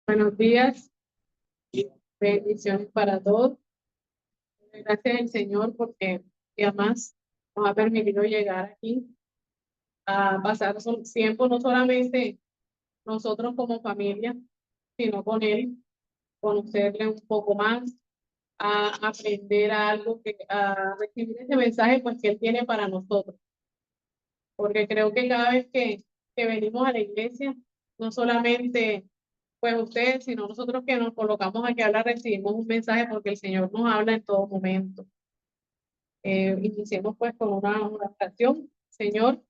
Buenos días, bendiciones para todos. Gracias al Señor porque además nos ha permitido llegar aquí a pasar tiempo no solamente nosotros como familia, sino con Él, conocerle un poco más, a aprender algo, a recibir ese mensaje pues que Él tiene para nosotros. Porque creo que cada vez que venimos a la iglesia, no solamente pues ustedes, sino nosotros que nos colocamos aquí a hablar, recibimos un mensaje porque el Señor nos habla en todo momento. Iniciemos pues con una oración. Señor,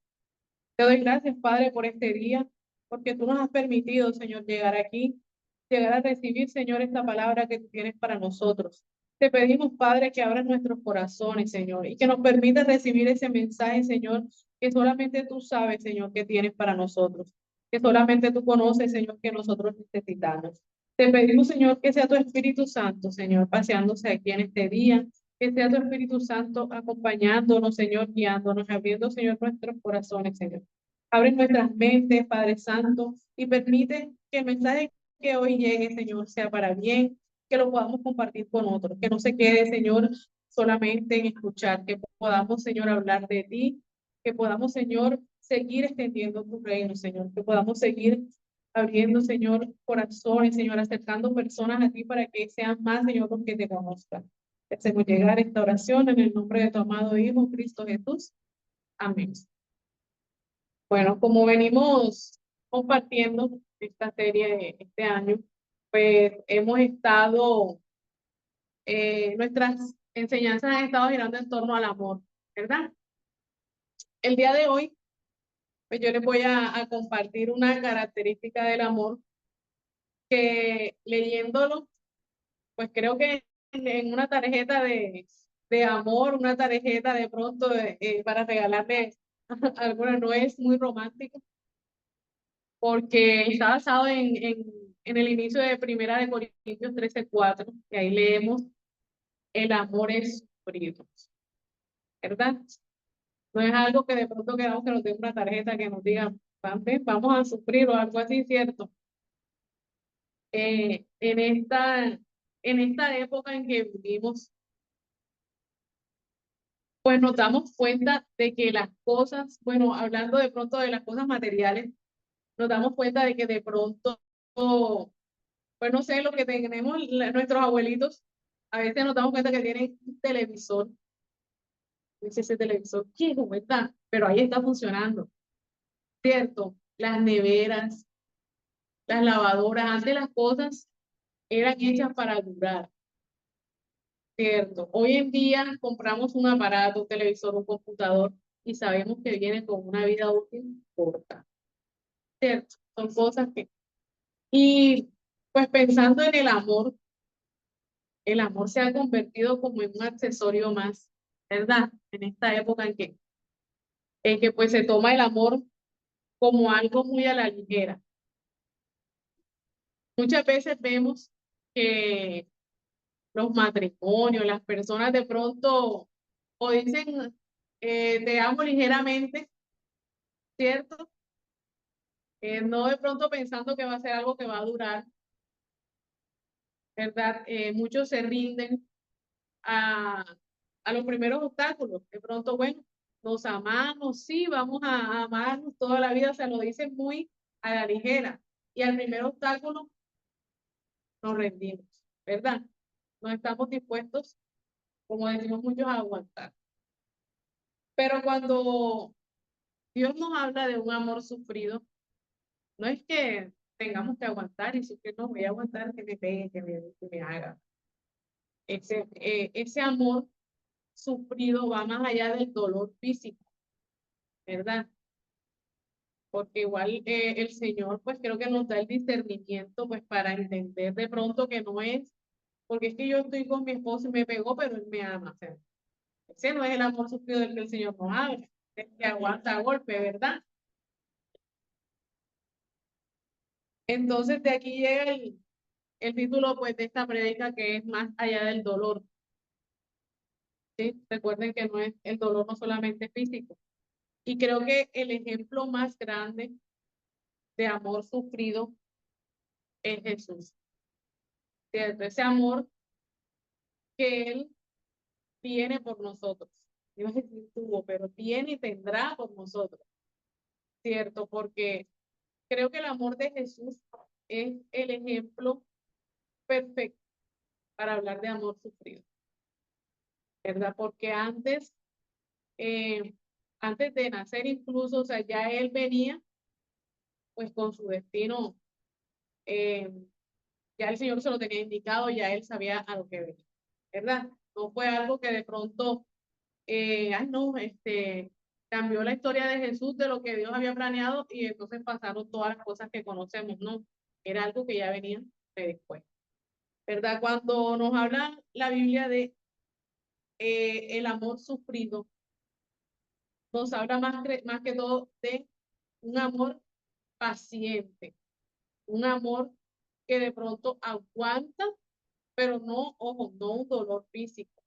te doy gracias, Padre, por este día, porque tú nos has permitido, Señor, llegar aquí, llegar a recibir, Señor, esta palabra que tú tienes para nosotros. Te pedimos, Padre, que abras nuestros corazones, Señor, y que nos permitas recibir ese mensaje, Señor, que solamente tú sabes, Señor, que tienes para nosotros, que solamente tú conoces, Señor, que nosotros necesitamos. Te pedimos, Señor, que sea tu Espíritu Santo, Señor, paseándose aquí en este día, que sea tu Espíritu Santo acompañándonos, Señor, guiándonos, abriendo, Señor, nuestros corazones, Señor. Abre nuestras mentes, Padre Santo, y permite que el mensaje que hoy llegue, Señor, sea para bien, que lo podamos compartir con otros, que no se quede, Señor, solamente en escuchar, que podamos, Señor, hablar de ti, que podamos, Señor, seguir extendiendo tu reino, Señor, que podamos seguir abriendo, Señor, corazones, Señor, acercando personas a ti para que sean más, Señor, los que te conozcan. Te hacemos llegar esta oración en el nombre de tu amado Hijo, Cristo Jesús. Amén. Bueno, como venimos compartiendo esta serie de este año, pues hemos estado, nuestras enseñanzas han estado girando en torno al amor, ¿verdad? El día de hoy, pues yo les voy a compartir una característica del amor que leyéndolo, pues creo que en una tarjeta de amor, una tarjeta de pronto para regalarle a alguna, no es muy romántico porque está basado en el inicio de Primera de Corintios 13:4, que ahí leemos, el amor es sufrido, ¿verdad? No es algo que de pronto queramos que nos dé una tarjeta que nos diga, vamos a sufrir o algo así, ¿cierto? Eh, en esta, en esta época en que vivimos, pues nos damos cuenta de que las cosas, bueno, hablando de pronto de las cosas materiales, nos damos cuenta de que de pronto pues no sé, lo que tenemos nuestros abuelitos, a veces nos damos cuenta que tienen un televisor. Dice ese televisor, ¿qué? ¿Cómo está? Pero ahí está funcionando, ¿cierto? Las neveras, las lavadoras, antes las cosas eran hechas para durar, ¿cierto? Hoy en día compramos un aparato, un televisor, un computador y sabemos que viene con una vida útil corta, ¿cierto? Son cosas que... Y pues pensando en el amor se ha convertido como en un accesorio más, ¿verdad? En esta época en que pues se toma el amor como algo muy a la ligera. Muchas veces vemos que los matrimonios, las personas de pronto o dicen te amo ligeramente, ¿cierto? No de pronto pensando que va a ser algo que va a durar, ¿verdad? Muchos se rinden a, a los primeros obstáculos. De pronto, bueno, nos amamos, sí, vamos a amarnos toda la vida, se lo dicen muy a la ligera. Y al primer obstáculo nos rendimos, ¿verdad? No estamos dispuestos, como decimos muchos, a aguantar. Pero cuando Dios nos habla de un amor sufrido, no es que tengamos que aguantar y sufrir, no voy a aguantar que me pegue, que me haga. Ese amor sufrido va más allá del dolor físico, ¿verdad? Porque igual el Señor, pues creo que nos da el discernimiento, pues para entender de pronto que no es, porque es que yo estoy con mi esposo y me pegó, pero él me ama, o sea, ese no es el amor sufrido del que el Señor nos habla, es que aguanta a golpe, ¿verdad? Entonces de aquí llega el título, pues, de esta prédica que es más allá del dolor, ¿sí? Recuerden que no es, el dolor no solamente físico. Y creo que el ejemplo más grande de amor sufrido es Jesús, ¿cierto? Ese amor que Él tiene por nosotros. Iba a decir tuvo, pero tiene y tendrá por nosotros, ¿cierto? Porque creo que el amor de Jesús es el ejemplo perfecto para hablar de amor sufrido, ¿verdad? Porque eh, antes de nacer incluso, o sea, ya Él venía pues con su destino, eh, ya el Señor se lo tenía indicado, ya Él sabía a lo que venía, ¿verdad? No fue algo que de pronto no, cambió la historia de Jesús de lo que Dios había planeado y entonces pasaron todas las cosas que conocemos, ¿no? Era algo que ya venía de después, ¿verdad? Cuando nos habla la Biblia de el amor sufrido, nos habla más que todo de un amor paciente, un amor que de pronto aguanta, pero no, ojo, no un dolor físico,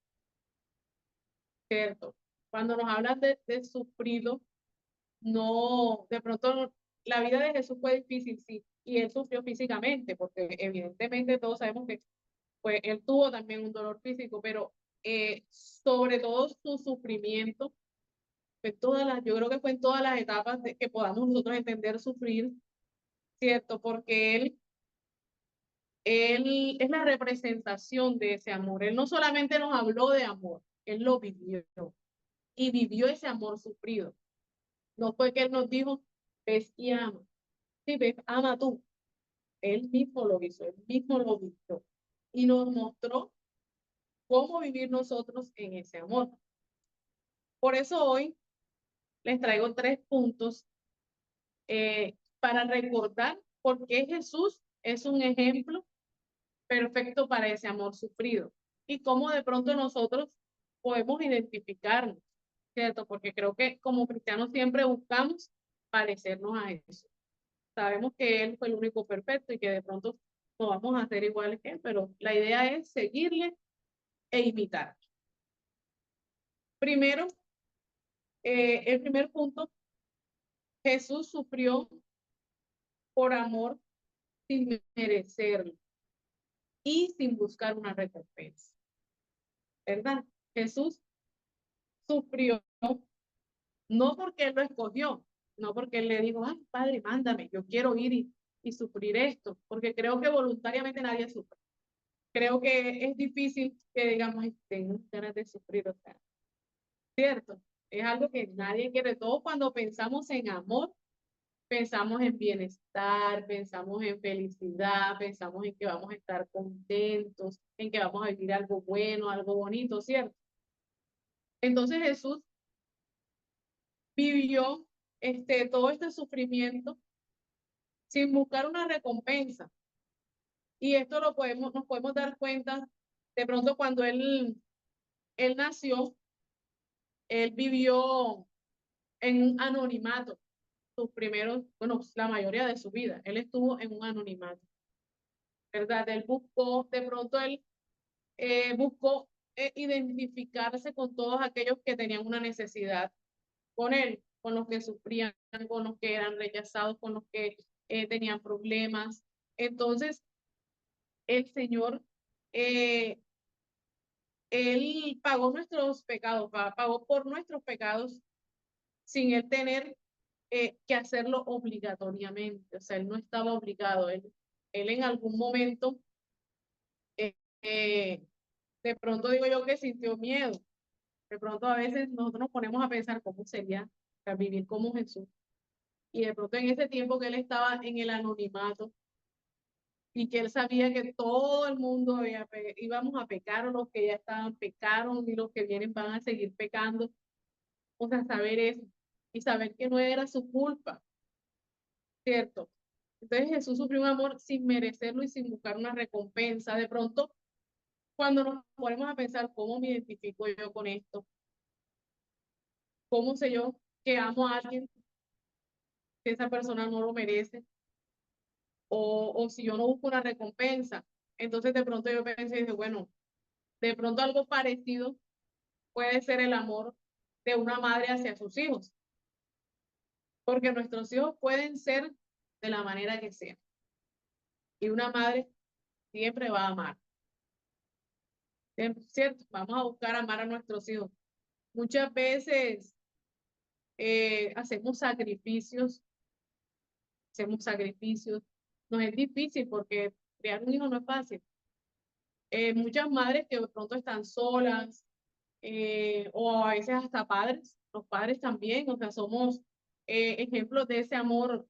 ¿cierto? Cuando nos hablan de sufrido, no, de pronto la vida de Jesús fue difícil, sí, y él sufrió físicamente, porque evidentemente todos sabemos que pues, él tuvo también un dolor físico, pero sobre todo su sufrimiento, pues yo creo que fue en todas las etapas de que podamos nosotros entender sufrir, ¿cierto? Porque él es la representación de ese amor. Él no solamente nos habló de amor, él lo vivió y vivió ese amor sufrido. No fue que él nos dijo, ves y ama. Sí, ves, ama tú. Él mismo lo hizo, él mismo lo vivió y nos mostró cómo vivir nosotros en ese amor. Por eso hoy les traigo 3 puntos para recordar por qué Jesús es un ejemplo perfecto para ese amor sufrido y cómo de pronto nosotros podemos identificarnos, ¿cierto? Porque creo que como cristianos siempre buscamos parecernos a Jesús. Sabemos que Él fue el único perfecto y que de pronto no vamos a ser iguales que Él, pero la idea es seguirle e imitar. Primero, el primer punto, Jesús sufrió por amor sin merecerlo y sin buscar una recompensa, ¿verdad? Jesús sufrió no porque Él lo escogió, no porque Él le dijo, ay, Padre, mándame, yo quiero ir y sufrir esto, porque creo que voluntariamente nadie sufre. Creo que es difícil que digamos, tengo ganas de sufrir, o sea, ¿cierto? Es algo que nadie quiere. Todos cuando pensamos en amor, pensamos en bienestar, pensamos en felicidad, pensamos en que vamos a estar contentos, en que vamos a vivir algo bueno, algo bonito, ¿cierto? Entonces Jesús vivió todo este sufrimiento sin buscar una recompensa. Y esto nos podemos dar cuenta de pronto cuando él nació, él vivió en un anonimato, sus primeros, bueno, la mayoría de su vida, él estuvo en un anonimato, ¿verdad? Él buscó, de pronto él buscó identificarse con todos aquellos que tenían una necesidad con él, con los que sufrían, con los que eran rechazados, con los que tenían problemas. Entonces, el Señor, eh, Él pagó nuestros pecados, pagó por nuestros pecados sin Él tener que hacerlo obligatoriamente. O sea, Él no estaba obligado. Él en algún momento, eh, eh, de pronto digo yo que sintió miedo. De pronto a veces nosotros nos ponemos a pensar cómo sería vivir como Jesús. Y de pronto en ese tiempo que él estaba en el anonimato y que él sabía que todo el mundo íbamos a pecar, o los que ya estaban pecaron y los que vienen van a seguir pecando. O sea, saber eso y saber que no era su culpa, ¿cierto? Entonces Jesús sufrió un amor sin merecerlo y sin buscar una recompensa. De pronto, cuando nos ponemos a pensar cómo me identifico yo con esto, cómo sé yo que amo a alguien que esa persona no lo merece, o si yo no busco una recompensa. Entonces de pronto yo pensé y dije, bueno, de pronto algo parecido puede ser el amor de una madre hacia sus hijos, porque nuestros hijos pueden ser de la manera que sea. Y una madre siempre va a amar. ¿Cierto? Vamos a buscar amar a nuestros hijos. Muchas veces hacemos sacrificios, Nos es difícil porque criar un hijo no es fácil. Muchas madres que de pronto están solas, o a veces hasta padres, los padres también, o sea, somos ejemplos de ese amor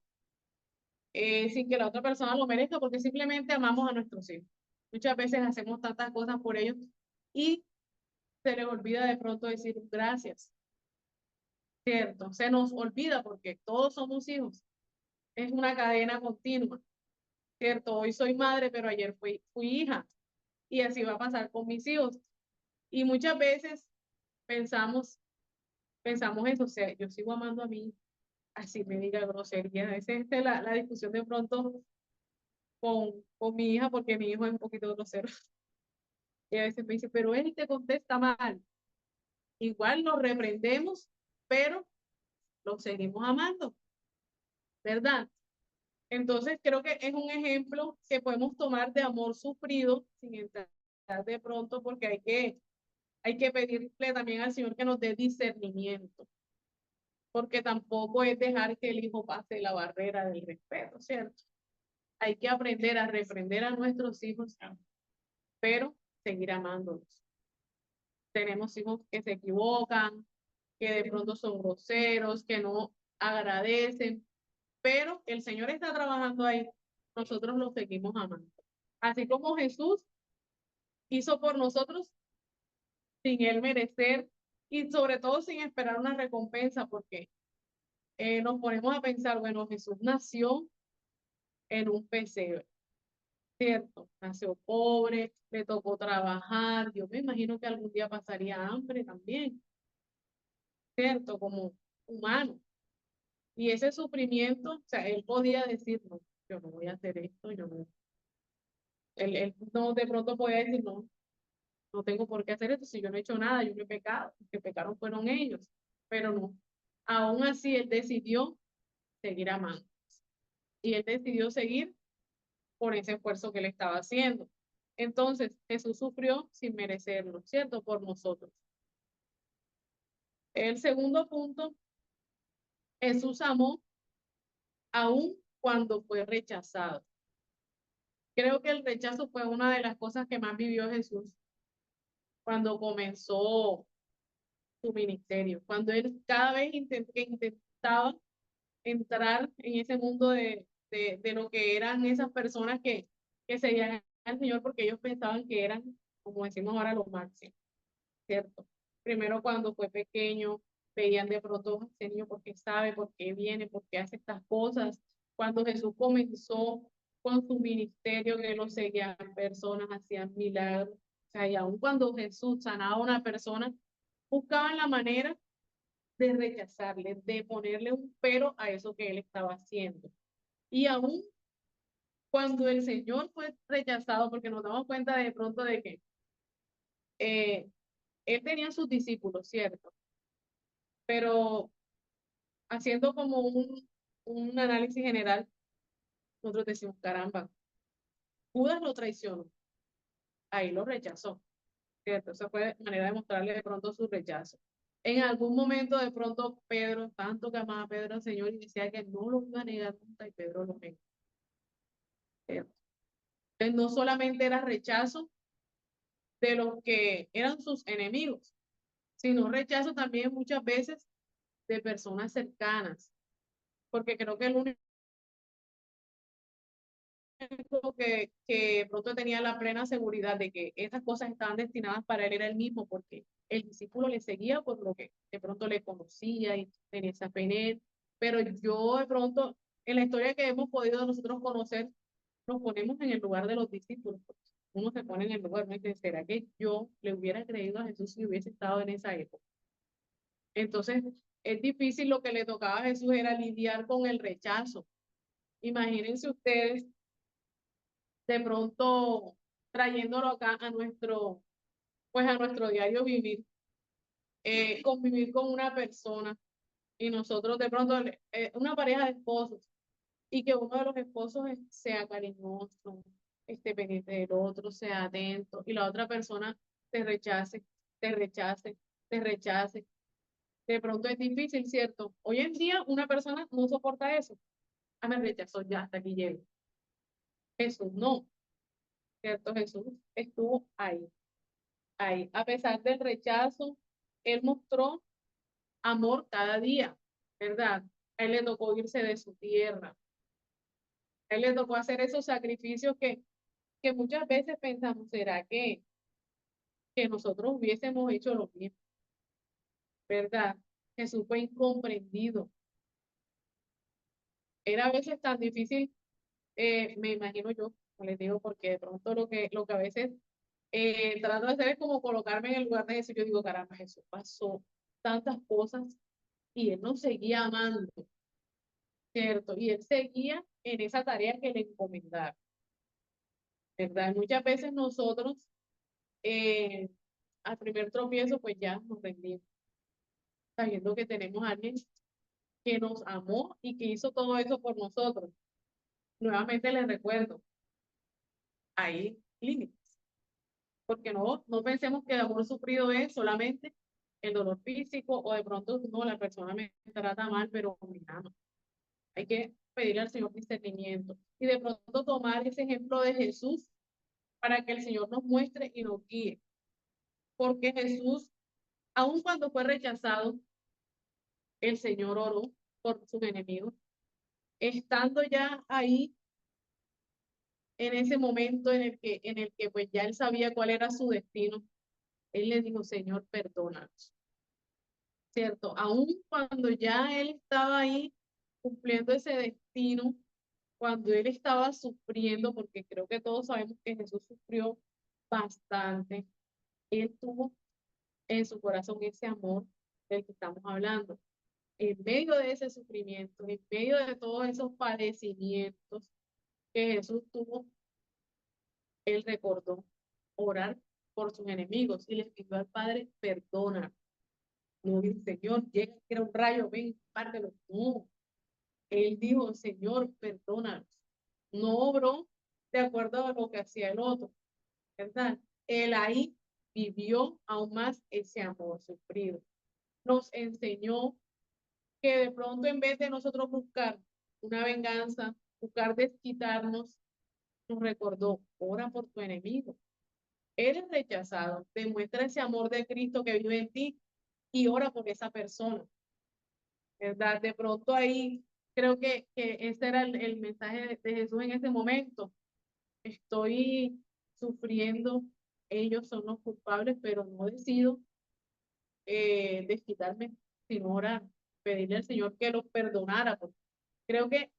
sin que la otra persona lo merezca, porque simplemente amamos a nuestros hijos. Muchas veces hacemos tantas cosas por ellos y se les olvida de pronto decir gracias, ¿cierto? Se nos olvida porque todos somos hijos. Es una cadena continua, ¿cierto? Hoy soy madre, pero ayer fui hija y así va a pasar con mis hijos. Y muchas veces pensamos, pensamos eso, o sea, yo sigo amando a mí, así me diga grosería. A veces esta es la discusión de pronto con mi hija, porque mi hijo es un poquito grosero. Y a veces me dice, pero él te contesta mal. Igual lo reprendemos, pero lo seguimos amando, ¿verdad? Entonces creo que es un ejemplo que podemos tomar de amor sufrido sin entrar de pronto, porque hay que pedirle también al Señor que nos dé discernimiento, porque tampoco es dejar que el hijo pase la barrera del respeto, ¿cierto? Hay que aprender a reprender a nuestros hijos, pero seguir amándolos. Tenemos hijos que se equivocan, que de pronto son groseros, que no agradecen, pero el Señor está trabajando ahí. Nosotros los seguimos amando. Así como Jesús hizo por nosotros sin él merecer y sobre todo sin esperar una recompensa, porque nos ponemos a pensar, bueno, Jesús nació en un pesebre, ¿cierto? Nació pobre, le tocó trabajar, yo me imagino que algún día pasaría hambre también, ¿cierto? Como humano. Y ese sufrimiento, o sea, él podía decir, no, yo no voy a hacer esto, yo no. Él no de pronto podía decir, no, no tengo por qué hacer esto, si yo no he hecho nada, yo no he pecado, los que pecaron fueron ellos, pero no. Aún así, él decidió seguir amando y él decidió seguir por ese esfuerzo que él estaba haciendo. Entonces, Jesús sufrió sin merecerlo, ¿cierto? Por nosotros. El segundo punto, Jesús amó aún cuando fue rechazado. Creo que el rechazo fue una de las cosas que más vivió Jesús cuando comenzó su ministerio, cuando él cada vez que intentaba entrar en ese mundo de lo que eran esas personas que seguían al Señor porque ellos pensaban que eran, como decimos ahora, los máximos, ¿cierto? Primero cuando fue pequeño, veían de pronto a ese niño porque sabe, por qué viene, por qué hace estas cosas. Cuando Jesús comenzó con su ministerio, que lo seguían personas, hacían milagros. O sea, y aun cuando Jesús sanaba a una persona, buscaban la manera de rechazarle, de ponerle un pero a eso que él estaba haciendo. Y aún cuando el Señor fue rechazado, porque nos damos cuenta de pronto de que eh, él tenía sus discípulos, ¿cierto? Pero haciendo como un análisis general, nosotros decimos, caramba, Judas lo traicionó, ahí lo rechazó, ¿cierto? Esa fue manera de mostrarle de pronto su rechazo. En algún momento de pronto Pedro, tanto que amaba a Pedro al Señor y decía que no lo iba a negar nunca y Pedro lo negó. ¿Cierto? Entonces no solamente era rechazo de los que eran sus enemigos, sino rechazo también muchas veces de personas cercanas, porque creo que el único que pronto tenía la plena seguridad de que esas cosas estaban destinadas para él era el mismo, porque el discípulo le seguía por lo que de pronto le conocía y tenía esa fe en él, pero yo de pronto, en la historia que hemos podido nosotros conocer, nos ponemos en el lugar de los discípulos. Uno se pone en el lugar, ¿no? Y dice, ¿será que yo le hubiera creído a Jesús si hubiese estado en esa época? Entonces, es difícil, lo que le tocaba a Jesús era lidiar con el rechazo. Imagínense ustedes de pronto trayéndolo acá a nuestro, pues a nuestro diario vivir, convivir con una persona y nosotros de pronto, una pareja de esposos, y que uno de los esposos sea cariñoso, esté pendiente del otro, sea atento, y la otra persona te rechace, te rechace, te rechace. De pronto es difícil, ¿cierto? Hoy en día una persona no soporta eso. Ah, me rechazó, ya, hasta aquí llego. Jesús no, ¿cierto? Jesús estuvo ahí, ahí. A pesar del rechazo, él mostró amor cada día, ¿verdad? A él le tocó irse de su tierra. A él le tocó hacer esos sacrificios que muchas veces pensamos, ¿será que nosotros hubiésemos hecho lo mismo? ¿Verdad? Jesús fue incomprendido. Era a veces tan difícil, me imagino yo, como les digo, porque de pronto lo que a veces trato de hacer es como colocarme en el lugar de Jesús. Yo digo, caramba, Jesús pasó tantas cosas y él nos seguía amando, ¿cierto? Y él seguía en esa tarea que le encomendaron, ¿verdad? Muchas veces nosotros, eh, al primer tropiezo, pues ya nos rendimos, sabiendo que tenemos a alguien que nos amó y que hizo todo eso por nosotros. Nuevamente les recuerdo, hay límites, porque no pensemos que el amor sufrido es solamente el dolor físico o de pronto no, la persona me trata mal, pero me ama. Hay que pedirle al Señor discernimiento y de pronto tomar ese ejemplo de Jesús para que el Señor nos muestre y nos guíe, porque Jesús, aun cuando fue rechazado, el Señor oró por sus enemigos, estando ya ahí en ese momento en el que pues ya él sabía cuál era su destino, él le dijo, Señor, perdónanos, ¿cierto? Aun cuando ya él estaba ahí cumpliendo ese destino, cuando él estaba sufriendo, porque creo que todos sabemos que Jesús sufrió bastante, él tuvo en su corazón ese amor del que estamos hablando. En medio de ese sufrimiento, en medio de todos esos padecimientos que Jesús tuvo, él recordó orar por sus enemigos y le pidió al Padre, perdona. No dijo, Señor, llega, que era un rayo, ven, pártelo. No, él dijo, Señor, perdónanos. No obró de acuerdo a lo que hacía el otro, ¿verdad? Él ahí vivió aún más ese amor sufrido. Nos enseñó que de pronto en vez de nosotros buscar una venganza, buscar desquitarnos, nos recordó, ora por tu enemigo. Eres rechazado, demuestra ese amor de Cristo que vive en ti y ora por esa persona, ¿verdad? De pronto ahí creo que ese era el mensaje de Jesús en ese momento. Estoy sufriendo, ellos son los culpables, pero no decido desquitarme, sino orar, pedirle al Señor que los perdonara, porque creo que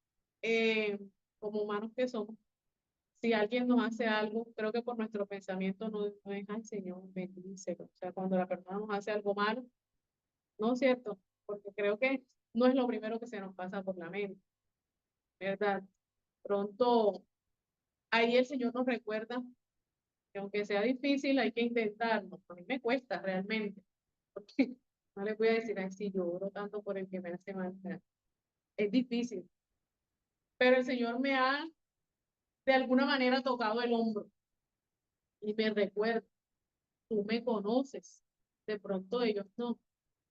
eh, como humanos que somos, si alguien nos hace algo, creo que por nuestro pensamiento no es al Señor, bendícelo. O sea, cuando la persona nos hace algo malo, ¿no es cierto? Porque creo que no es lo primero que se nos pasa por la mente, ¿verdad? Pronto, ahí el Señor nos recuerda que aunque sea difícil, hay que intentarlo. A mí me cuesta realmente, porque no les voy a decir así, yo oro tanto por el que me hace mal. O sea, es difícil, pero el Señor me ha de alguna manera tocado el hombro y me recuerda, tú me conoces, de pronto ellos no,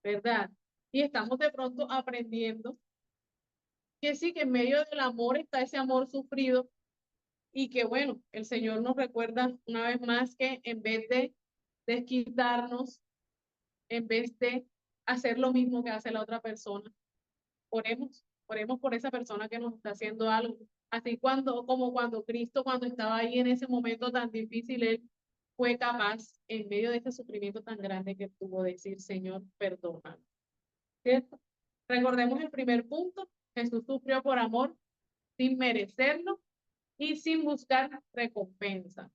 ¿verdad? Y estamos de pronto aprendiendo que sí, que en medio del amor está ese amor sufrido y que bueno, el Señor nos recuerda una vez más que en vez de desquitarnos, en vez de hacer lo mismo que hace la otra persona, oremos por esa persona que nos está haciendo algo. Así como cuando Cristo, cuando estaba ahí en ese momento tan difícil, él fue capaz, en medio de ese sufrimiento tan grande que tuvo, decir, Señor, perdona. ¿Cierto? Recordemos el primer punto, Jesús sufrió por amor sin merecerlo y sin buscar recompensa.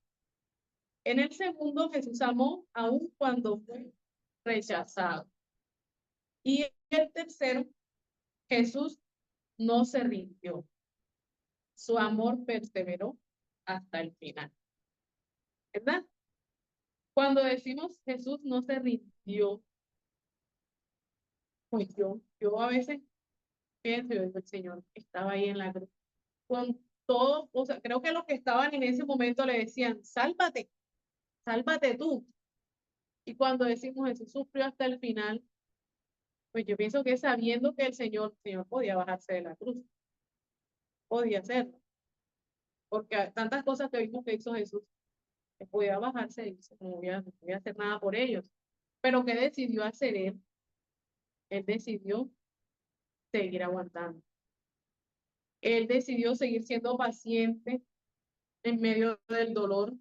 En el segundo, Jesús amó aun cuando fue rechazado. Y el tercero, Jesús no se rindió. Su amor perseveró hasta el final, ¿verdad? Cuando decimos Jesús no se rindió, pues yo a veces pienso, yo digo, el Señor estaba ahí en la cruz. con todo, o sea, creo que los que estaban en ese momento le decían, sálvate, sálvate tú. Y cuando decimos Jesús sufrió hasta el final, pues yo pienso que sabiendo que el Señor podía bajarse de la cruz, podía hacerlo, porque tantas cosas que vimos que hizo Jesús, que podía bajarse y dice, no voy a hacer nada por ellos. Pero ¿qué decidió hacer él? Él decidió seguir aguantando. Él decidió seguir siendo paciente en medio del dolor,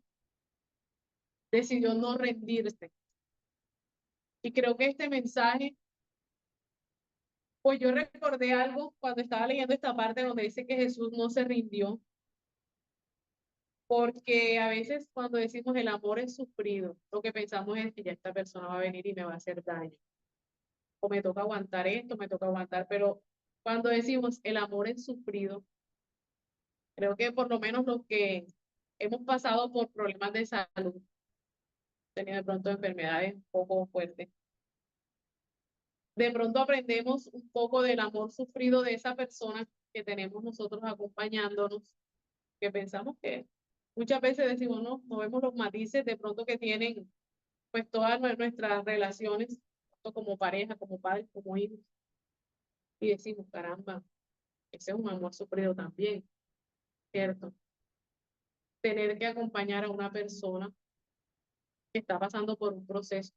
decidió no rendirse. Y creo que este mensaje, pues yo recordé algo cuando estaba leyendo esta parte donde dice que Jesús no se rindió, porque a veces cuando decimos el amor es sufrido, lo que pensamos es que ya esta persona va a venir y me va a hacer daño, o me toca aguantar esto, me toca aguantar, pero cuando decimos el amor es sufrido, creo que por lo menos los que hemos pasado por problemas de salud, tenido de pronto enfermedades un poco fuertes, de pronto aprendemos un poco del amor sufrido de esa persona que tenemos nosotros acompañándonos, que pensamos que muchas veces decimos, no vemos los matices de pronto que tienen pues todas nuestras relaciones, tanto como pareja, como padres, como hijos, y decimos, caramba, ese es un amor sufrido también, ¿cierto? Tener que acompañar a una persona que está pasando por un proceso,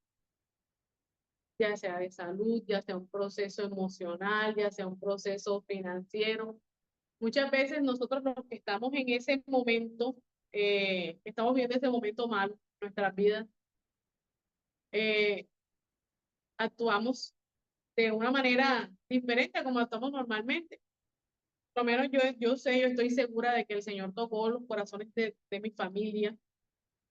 ya sea de salud, ya sea un proceso emocional, ya sea un proceso financiero. Muchas veces nosotros los que estamos en ese momento, estamos viendo ese momento mal en nuestras vidas, eh, actuamos de una manera diferente a como actuamos normalmente. Por lo menos yo sé, yo estoy segura de que el Señor tocó los corazones de mi familia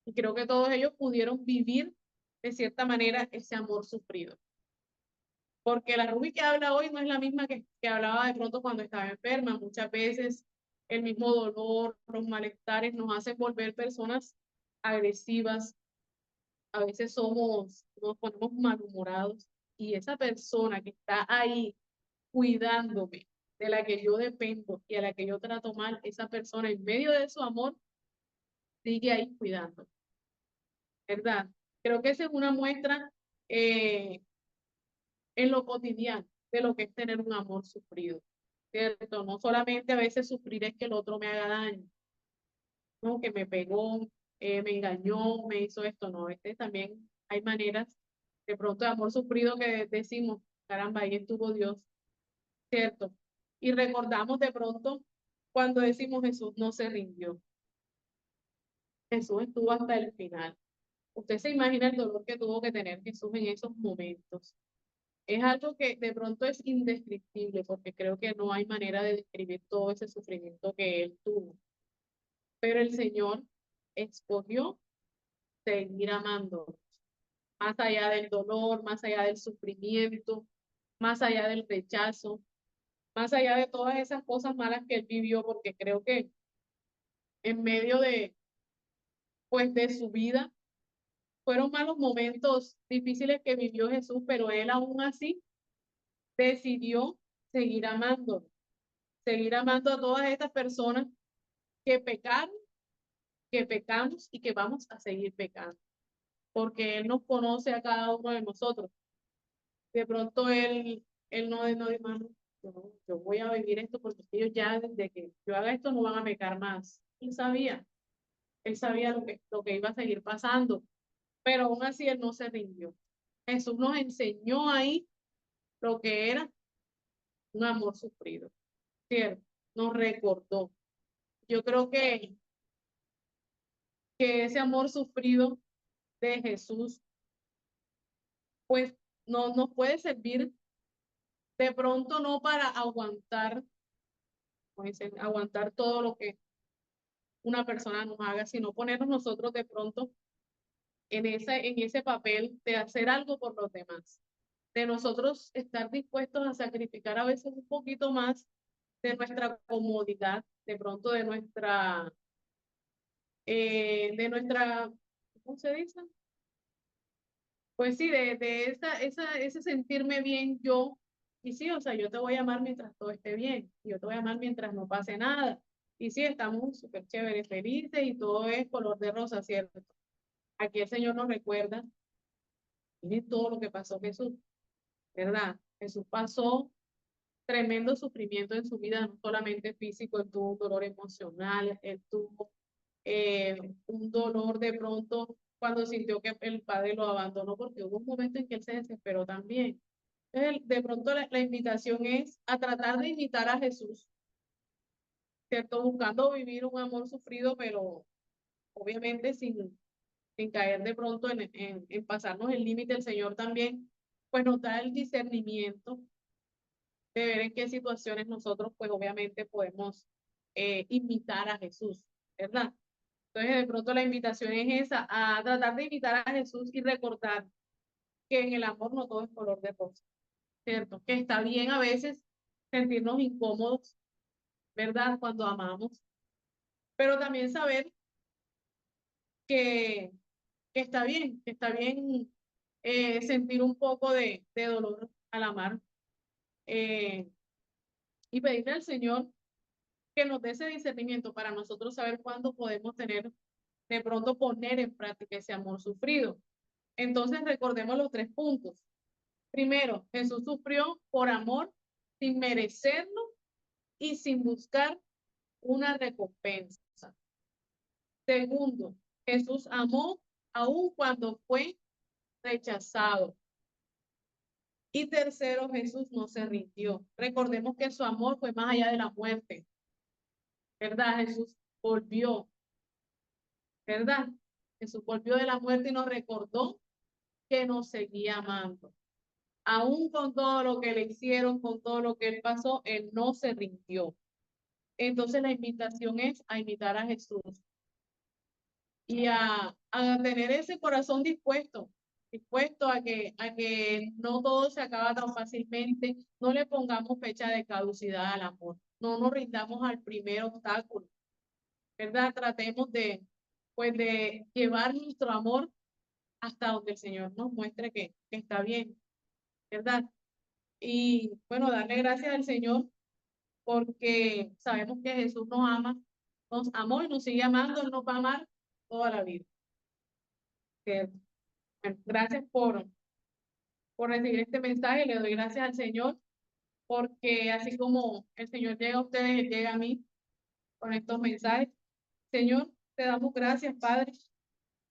y creo que todos ellos pudieron vivir de cierta manera ese amor sufrido. Porque la Ruby que habla hoy no es la misma que hablaba de pronto cuando estaba enferma. Muchas veces el mismo dolor, los malestares nos hacen volver personas agresivas. A veces nos ponemos malhumorados y esa persona que está ahí cuidándome, de la que yo dependo y a la que yo trato mal, esa persona en medio de su amor sigue ahí cuidando, ¿verdad? Creo que esa es una muestra eh, en lo cotidiano de lo que es tener un amor sufrido, ¿cierto? No solamente a veces sufrir es que el otro me haga daño, ¿no? Que me pegó, me engañó, me hizo esto, no, este también hay maneras de pronto de amor sufrido que decimos, caramba, ahí estuvo Dios, ¿cierto? Y recordamos de pronto cuando decimos Jesús no se rindió, Jesús estuvo hasta el final. Usted se imagina el dolor que tuvo que tener Jesús en esos momentos. Es algo que de pronto es indescriptible, porque creo que no hay manera de describir todo ese sufrimiento que él tuvo. Pero el Señor escogió seguir amando, más allá del dolor, más allá del sufrimiento, más allá del rechazo, más allá de todas esas cosas malas que él vivió, porque creo que en medio pues, de su vida fueron malos momentos difíciles que vivió Jesús, pero él aún así decidió seguir amando, seguir amando a todas estas personas que pecaron, que pecamos y que vamos a seguir pecando, porque Él nos conoce a cada uno de nosotros. De pronto Él no dice, "Mano, yo voy a vivir esto porque ellos ya desde que yo haga esto no van a pecar más". Él sabía lo que iba a seguir pasando, pero aún así Él no se rindió. Jesús nos enseñó ahí lo que era un amor sufrido, ¿cierto? Nos recordó. Yo creo que ese amor sufrido de Jesús, pues no nos puede servir de pronto no para aguantar, pues, aguantar todo lo que una persona nos haga, sino ponernos nosotros de pronto en ese papel de hacer algo por los demás, de nosotros estar dispuestos a sacrificar a veces un poquito más de nuestra comodidad, de pronto de nuestra, ¿cómo se dice? Pues sí, de ese sentirme bien yo, y sí, o sea, yo te voy a amar mientras todo esté bien, y yo te voy a amar mientras no pase nada. Y sí, estamos súper chéveres, felices y todo es color de rosa, ¿cierto? Aquí el Señor nos recuerda, miren todo lo que pasó Jesús, ¿verdad? Jesús pasó tremendo sufrimiento en su vida, no solamente físico, él tuvo un dolor emocional, él tuvo un dolor de pronto cuando sintió que el padre lo abandonó, porque hubo un momento en que él se desesperó también. Entonces, de pronto la invitación es a tratar de imitar a Jesús, ¿cierto? Buscando vivir un amor sufrido, pero obviamente sin caer de pronto en pasarnos el límite. El Señor también, pues nos da el discernimiento de ver en qué situaciones nosotros, pues obviamente podemos imitar a Jesús, ¿verdad? Entonces, de pronto la invitación es esa, a tratar de imitar a Jesús y recordar que en el amor no todo es color de rosa, ¿cierto? Que está bien a veces sentirnos incómodos, ¿verdad? Cuando amamos, pero también saber que, que está bien sentir un poco de dolor al amar eh, y pedirle al Señor que nos dé ese discernimiento para nosotros saber cuándo podemos tener, de pronto poner en práctica ese amor sufrido. Entonces recordemos los 3 puntos. Primero, Jesús sufrió por amor sin merecerlo y sin buscar una recompensa. Segundo, Jesús amó aun cuando fue rechazado. Y tercero, Jesús no se rindió. Recordemos que su amor fue más allá de la muerte, ¿verdad? Jesús volvió, ¿verdad? Jesús volvió de la muerte y nos recordó que nos seguía amando. Aún con todo lo que le hicieron, con todo lo que él pasó, él no se rindió. Entonces la invitación es a imitar a Jesús y a tener ese corazón dispuesto a que no todo se acaba tan fácilmente, no le pongamos fecha de caducidad al amor, no nos rindamos al primer obstáculo, ¿verdad? Tratemos pues de llevar nuestro amor hasta donde el Señor nos muestre que está bien, ¿verdad? Y bueno, darle gracias al Señor porque sabemos que Jesús nos amó y nos sigue amando, Él nos va a amar toda la vida. Que, bueno, gracias por recibir este mensaje, le doy gracias al Señor porque así como el Señor llega a ustedes, Él llega a mí con estos mensajes. Señor, te damos gracias, Padre,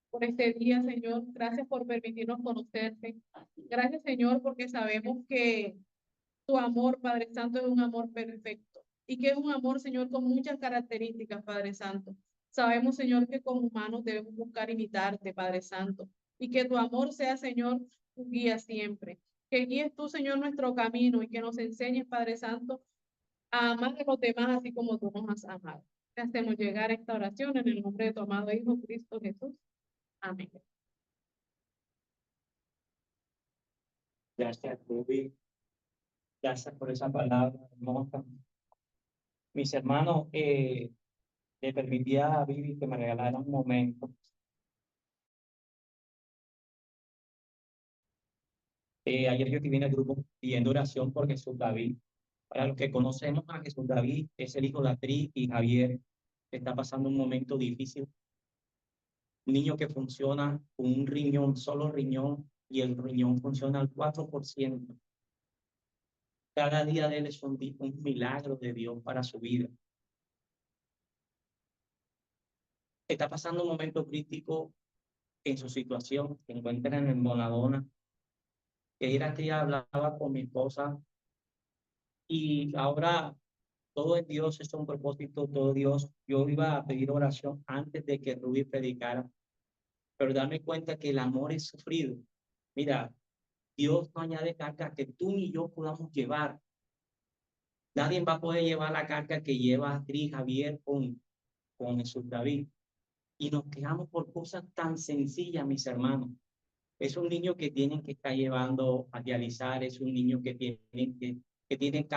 por este día, Señor. Gracias por permitirnos conocerte. Gracias, Señor, porque sabemos que tu amor, Padre Santo, es un amor perfecto y que es un amor, Señor, con muchas características, Padre Santo. Sabemos, Señor, que como humanos debemos buscar imitarte, Padre Santo, y que tu amor sea, Señor, tu guía siempre. Que guíes tú, Señor, nuestro camino y que nos enseñes, Padre Santo, a amar a los demás así como tú nos has amado. Te hacemos llegar a esta oración en el nombre de tu amado Hijo Cristo Jesús. Amén. Gracias, Ruby. Gracias por esa palabra hermosa. Mis hermanos, le permitía a Vivi que me regalara un momento. Ayer yo vine al grupo pidiendo oración por Jesús David. Para los que conocemos a Jesús David, es el hijo de Atri y Javier, que está pasando un momento difícil. Un niño que funciona con un riñón, solo riñón, y el riñón funciona al 4%. Cada día de él es un milagro de Dios para su vida. Está pasando un momento crítico en su situación, se encuentra en el Bonadona. Ayer aquí hablaba con mi esposa y ahora todo es Dios, es un propósito, todo Dios. Yo iba a pedir oración antes de que Rubí predicara, pero darme cuenta que el amor es sufrido. Mira, Dios no añade carga que tú ni yo podamos llevar. Nadie va a poder llevar la carga que lleva Astrid Javier con Jesús David. Y nos quejamos por cosas tan sencillas, mis hermanos. Es un niño que tienen que estar llevando a dializar, es un niño que tienen que